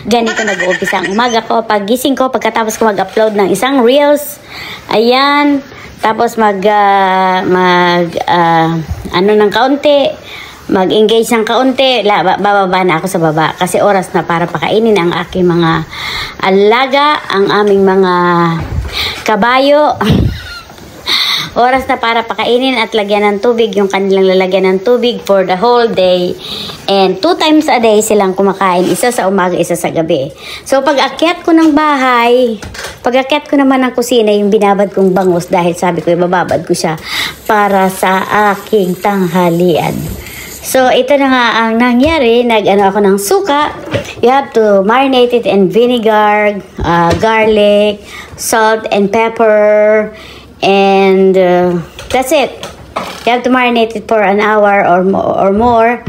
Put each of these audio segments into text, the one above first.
ganito nag-uumpisa ang umaga ko. Paggising ko, pagkatapos ko mag-upload ng isang reels, ayan, tapos ano ng kaunti, mag-engage ng kaunti, bababa na ako sa baba kasi oras na para pakainin ang aking mga alaga, ang aming mga kabayo. Oras na para pakainin at lagyan ng tubig, yung kanilang lalagyan ng tubig for the whole day. And 2 times a day silang kumakain, isa sa umaga, isa sa gabi. So pag akyat ko ng bahay, pag akyat ko naman ng kusina, yung binabad kong bangus dahil sabi ko ibababad ko siya para sa aking tanghalian. So ito na nga ang nangyari, nag-ano ako ng suka. You have to marinate it in vinegar, garlic, salt and pepper. And that's it. You have to marinate it for an hour or more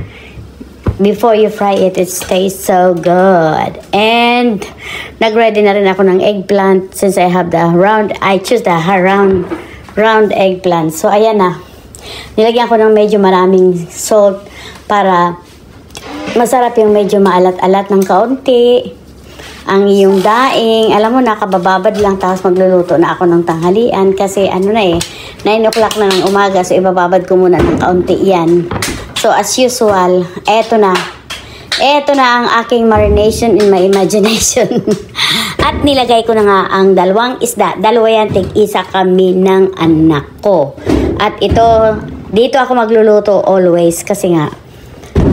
before you fry it. It tastes so good. And nag-ready na rin ako ng eggplant since I have the round. I choose the round eggplant. So ayan na. Nilagyan ko ng medyo maraming salt para masarap yung medyo maalat-alat ng kaunti. Ang iyong daing, alam mo, nakabababad lang, tapos magluluto na ako ng tanghalian kasi ano na 9 o'clock na ng umaga, so ibababad ko muna ng kaunti yan. So as usual, eto na ang aking marination in my imagination. At nilagay ko na nga ang dalawang isda, dalawa yan, tig-isa kami ng anak ko. At ito, dito ako magluluto always kasi nga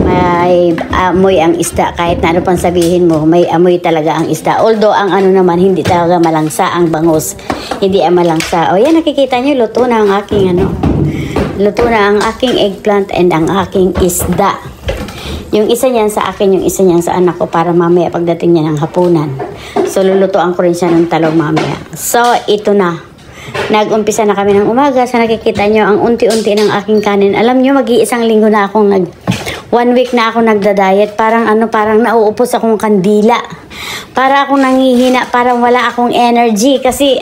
may amoy ang isda. Kahit na ano pang sabihin mo, may amoy talaga ang isda. Although ang ano naman, hindi talaga malangsa ang bangus. Hindi ang malangsa. O yan, nakikita nyo, luto na ang aking luto na ang aking eggplant and ang aking isda. Yung isa niyan sa akin, yung isa niyan sa anak ko para mamaya pagdating niya ng hapunan. So lulutuan ko rin siya ng talong mamaya. So ito na. Nag-umpisa na kami ng umaga. Sa nakikita nyo, ang unti-unti ng aking kanin. Alam nyo, mag-iisang linggo na akong 1 week na ako nagda-diet. Parang nauupos akong kandila. Para akong nangihina, parang wala akong energy. Kasi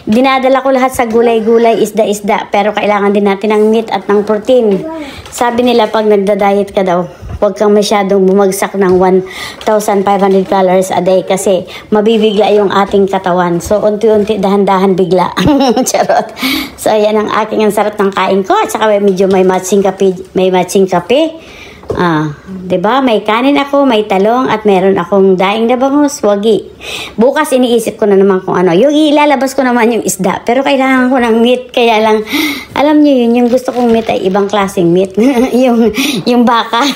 dinadala ko lahat sa gulay-gulay, isda-isda. Pero kailangan din natin ng meat at ng protein. Sabi nila pag nagda-diet ka daw, huwag kang masyadong bumagsak ng 1,500 calories a day kasi mabibigla yung ating katawan. So, unti-unti, dahan-dahan bigla. Charot. So, ayan ang aking ang sarap ng kain ko. At saka medyo may matching kape. Diba? May kanin ako, may talong, at meron akong daing na bangus, wagi. Bukas iniisip ko na naman kung ano. Yung ilalabas ko naman yung isda. Pero kailangan ko ng meat. Kaya lang, alam nyo yun, yung gusto kong meat ay ibang klaseng meat. yung baka.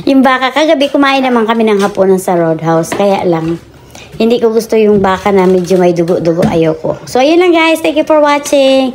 Yung baka, kagabi kumain naman kami ng hapunan sa Roadhouse. Kaya lang, hindi ko gusto yung baka na medyo may dugo-dugo. Ayoko. So, ayun lang guys. Thank you for watching.